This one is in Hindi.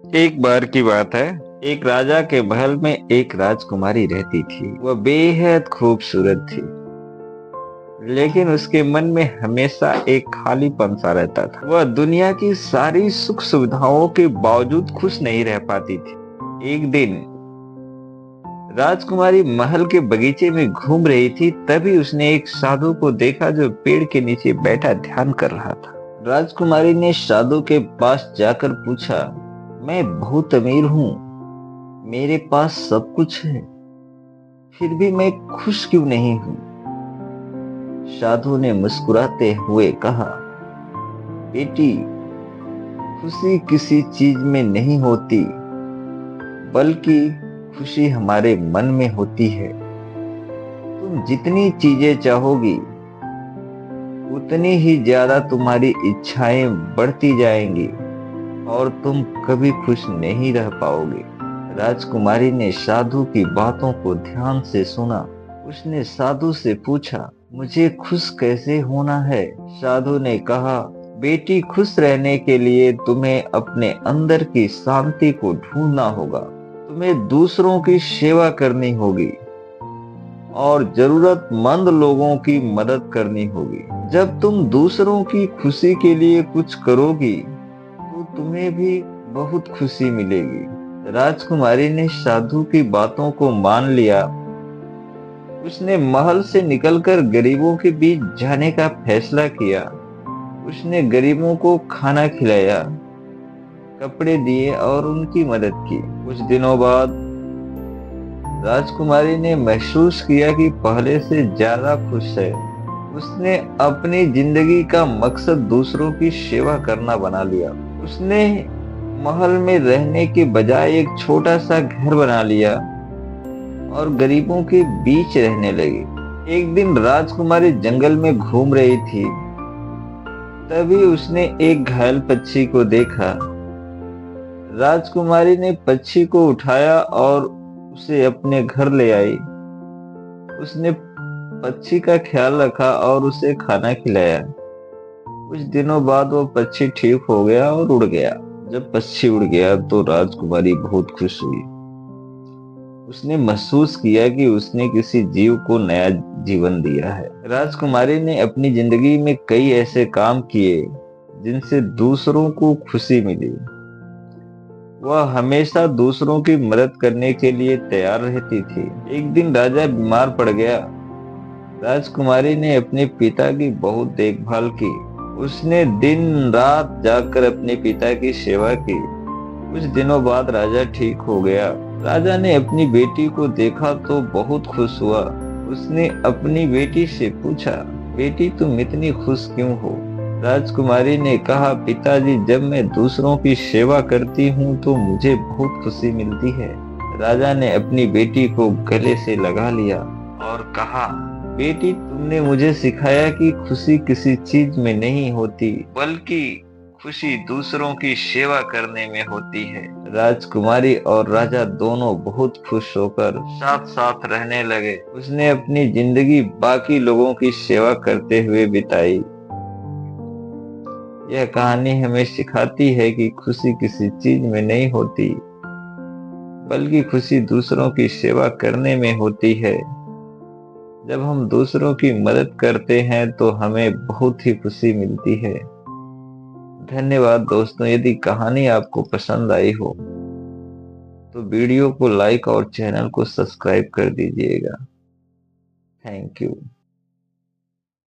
एक बार की बात है। एक राजा के महल में एक राजकुमारी रहती थी। वह बेहद खूबसूरत थी, लेकिन उसके मन में हमेशा एक खालीपन सा रहता था। वह दुनिया की सारी सुख सुविधाओं के बावजूद खुश नहीं रह पाती थी। एक दिन राजकुमारी महल के बगीचे में घूम रही थी, तभी उसने एक साधु को देखा जो पेड़ के नीचे बैठा ध्यान कर रहा था। राजकुमारी ने साधु के पास जाकर पूछा, मैं बहुत अमीर हूँ, मेरे पास सब कुछ है, फिर भी मैं खुश क्यों नहीं हूँ? साधु ने मुस्कुराते हुए कहा, बेटी, खुशी किसी चीज में नहीं होती, बल्कि खुशी हमारे मन में होती है। तुम जितनी चीजें चाहोगी, उतनी ही ज्यादा तुम्हारी इच्छाएं बढ़ती जाएंगी और तुम कभी खुश नहीं रह पाओगे। राजकुमारी ने साधु की बातों को ध्यान से सुना। उसने साधु से पूछा, मुझे खुश कैसे होना है? साधु ने कहा, बेटी, खुश रहने के लिए तुम्हें अपने अंदर की शांति को ढूंढना होगा। तुम्हें दूसरों की सेवा करनी होगी और जरूरतमंद लोगों की मदद करनी होगी। जब तुम दूसरों की खुशी के लिए कुछ करोगी, तो तुम्हें भी बहुत खुशी मिलेगी। राजकुमारी ने साधु की बातों को मान लिया। उसने महल से निकलकर गरीबों के बीच जाने का फैसला किया। उसने गरीबों को खाना खिलाया, कपड़े दिए और उनकी मदद की। कुछ दिनों बाद राजकुमारी ने महसूस किया कि पहले से ज्यादा खुश है। उसने अपनी जिंदगी का मकसद दूसरों की सेवा करना बना लिया। उसने महल में रहने के बजाय एक छोटा सा घर बना लिया और गरीबों के बीच रहने लगी। एक दिन राजकुमारी जंगल में घूम रही थी, तभी उसने एक घायल पक्षी को देखा। राजकुमारी ने पक्षी को उठाया और उसे अपने घर ले आई। उसने पक्षी का ख्याल रखा और उसे खाना खिलाया। कुछ दिनों बाद वो पक्षी ठीक हो गया और उड़ गया। जब पक्षी उड़ गया तो राजकुमारी बहुत खुश हुई। उसने महसूस किया कि उसने किसी जीव को नया जीवन दिया है। राजकुमारी ने अपनी जिंदगी में कई ऐसे काम किए जिनसे दूसरों को खुशी मिली। वह हमेशा दूसरों की मदद करने के लिए तैयार रहती थी। एक दिन राजा बीमार पड़ गया। राजकुमारी ने अपने पिता की बहुत देखभाल की। उसने दिन रात जागकर अपने पिता की सेवा की। कुछ दिनों बाद राजा ठीक हो गया। राजा ने अपनी बेटी को देखा तो बहुत खुश हुआ। उसने अपनी बेटी से पूछा, बेटी, तुम इतनी खुश क्यों हो? राजकुमारी ने कहा, पिताजी, जब मैं दूसरों की सेवा करती हूँ तो मुझे बहुत खुशी मिलती है। राजा ने अपनी बेटी को गले से लगा लिया और कहा, बेटी, तुमने मुझे सिखाया कि खुशी किसी चीज में नहीं होती, बल्कि खुशी दूसरों की सेवा करने में होती है। राजकुमारी और राजा दोनों बहुत खुश होकर साथ साथ रहने लगे। उसने अपनी जिंदगी बाकी लोगों की सेवा करते हुए बिताई। यह कहानी हमें सिखाती है कि खुशी किसी चीज में नहीं होती, बल्कि खुशी दूसरों की सेवा करने में होती है। जब हम दूसरों की मदद करते हैं तो हमें बहुत ही खुशी मिलती है। धन्यवाद दोस्तों। यदि कहानी आपको पसंद आई हो तो वीडियो को लाइक और चैनल को सब्सक्राइब कर दीजिएगा। Thank you.